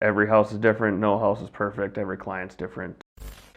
Every house is different, no house is perfect, every client's different.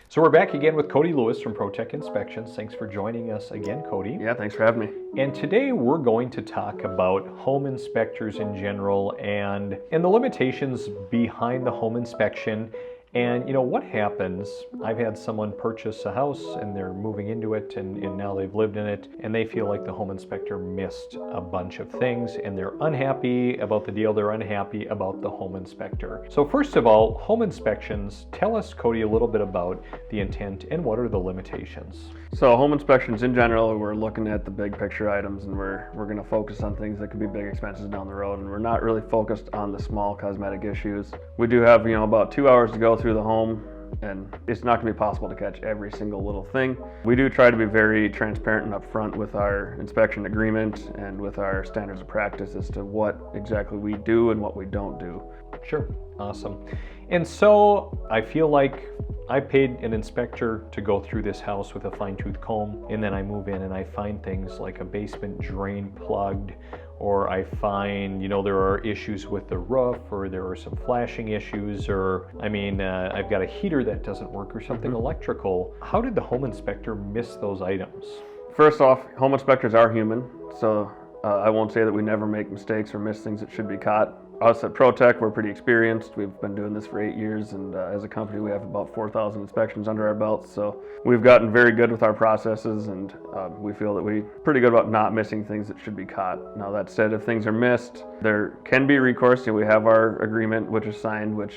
So we're back again with Cody Lewis from ProTech Inspections. Thanks for joining us again, Cody. Yeah, thanks for having me. And today we're going to talk about home inspectors in general and the limitations behind the home inspection. And you know what happens, I've had someone purchase a house and they're moving into it and now they've lived in it and they feel like the home inspector missed a bunch of things and they're unhappy about the deal, they're unhappy about the home inspector. So first of all, home inspections, tell us, Cody, a little bit about the intent and what are the limitations? So home inspections in general, we're looking at the big picture items and we're going to focus on things that could be big expenses down the road, and we're not really focused on the small cosmetic issues. We do have, about 2 hours to go through the home, and it's not going to be possible to catch every single little thing. We do try to be very transparent and upfront with our inspection agreement and with our standards of practice as to what exactly we do and what we don't do. Sure, awesome. And so I feel like I paid an inspector to go through this house with a fine-tooth comb, and then I move in and I find things like a basement drain plugged, or I find, there are issues with the roof, or there are some flashing issues, or I've got a heater that doesn't work or something electrical. How did the home inspector miss those items? First off, home inspectors are human, so I won't say that we never make mistakes or miss things that should be caught. Us at ProTech, we're pretty experienced. We've been doing this for 8 years, and as a company, we have about 4,000 inspections under our belts. So we've gotten very good with our processes, and we feel that we're pretty good about not missing things that should be caught. Now, that said, if things are missed, there can be recourse. We have our agreement, which is signed, which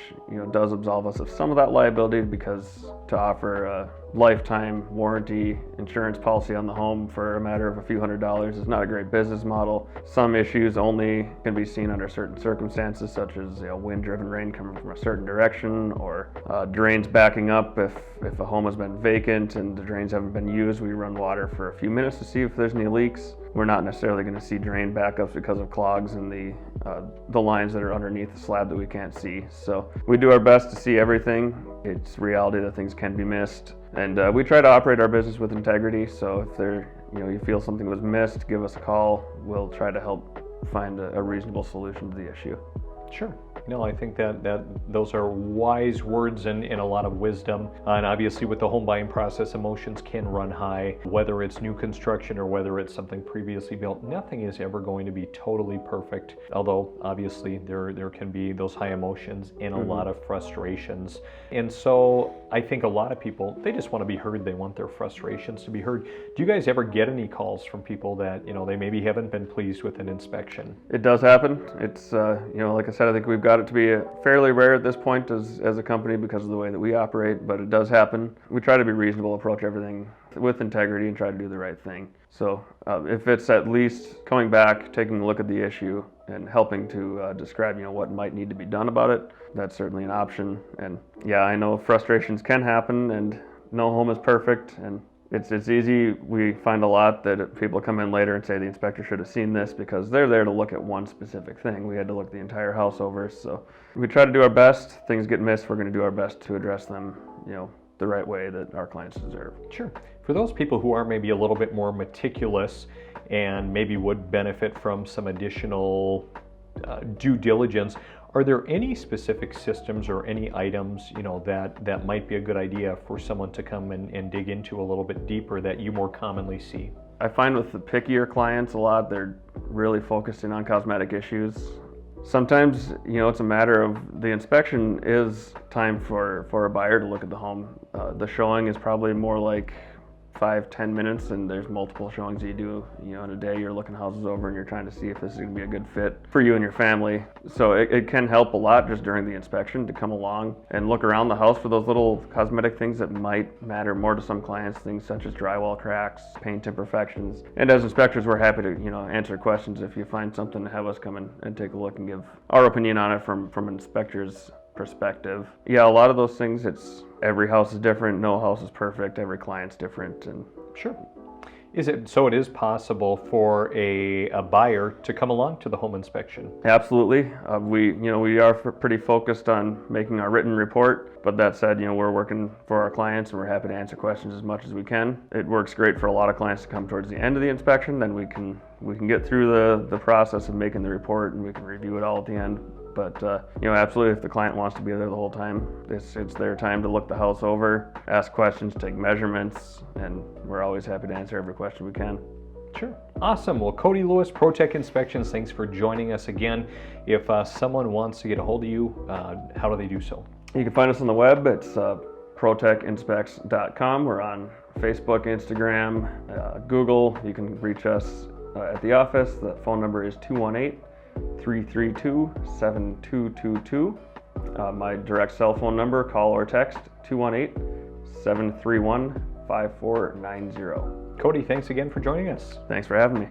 does absolve us of some of that liability, because to offer a lifetime warranty insurance policy on the home for a matter of a few $100s is not a great business model. Some issues only can be seen under certain circumstances, such as wind-driven rain coming from a certain direction, or drains backing up. If a home has been vacant and the drains haven't been used, we run water for a few minutes to see if there's any leaks. We're not necessarily going to see drain backups because of clogs in the lines that are underneath the slab that we can't see. So we do our best to see everything. It's reality that things can be missed, and we try to operate our business with integrity. So if you feel something was missed, give us a call. We'll try to help find a reasonable solution to the issue. Sure. I think that those are wise words and a lot of wisdom. And obviously with the home buying process, emotions can run high, whether it's new construction or whether it's something previously built. Nothing is ever going to be totally perfect, although obviously there can be those high emotions and a lot of frustrations. And so I think a lot of people, they just want to be heard. They want their frustrations to be heard. Do you guys ever get any calls from people that, they maybe haven't been pleased with an inspection? It does happen. It's, like I said, I think we've got it to be fairly rare at this point as a company because of the way that we operate, but it does happen. We try to be reasonable, approach everything with integrity, and try to do the right thing. So if it's at least coming back, taking a look at the issue, and helping to describe what might need to be done about it, that's certainly an option. And yeah, I know frustrations can happen, and no home is perfect, and it's easy. We find a lot that people come in later and say the inspector should have seen this, because they're there to look at one specific thing. We had to look the entire house over. So we try to do our best. Things get missed, we're going to do our best to address them, the right way that our clients deserve. Sure. For those people who are maybe a little bit more meticulous and maybe would benefit from some additional due diligence, are there any specific systems or any items, that might be a good idea for someone to come and dig into a little bit deeper that you more commonly see? I find with the pickier clients a lot, they're really focusing on cosmetic issues. Sometimes, it's a matter of the inspection is time for a buyer to look at the home. The showing is probably more like 5-10 minutes, and there's multiple showings that you do in a day. You're looking houses over and you're trying to see if this is going to be a good fit for you and your family. So it can help a lot just during the inspection to come along and look around the house for those little cosmetic things that might matter more to some clients, things such as drywall cracks, paint imperfections. And as inspectors, we're happy to answer questions if you find something, to have us come in and take a look and give our opinion on it from an inspector's perspective. Yeah, a lot of those things, every house is different, no house is perfect, every client's different. And sure. So it is possible for a buyer to come along to the home inspection? Absolutely. We are pretty focused on making our written report, but that said, we're working for our clients and we're happy to answer questions as much as we can. It works great for a lot of clients to come towards the end of the inspection, then we can get through the process of making the report and we can review it all at the end. But absolutely, if the client wants to be there the whole time, it's their time to look the house over, ask questions, take measurements, and we're always happy to answer every question we can. Sure. Awesome. Well, Cody Lewis, ProTech Inspections, thanks for joining us again. If someone wants to get a hold of you, how do they do so? You can find us on the web. It's protechinspects.com. We're on Facebook, Instagram, Google. You can reach us at the office. The phone number is 218-332-7222. My direct cell phone number, call or text, 218-731-5490. Cody, thanks again for joining us. Thanks for having me.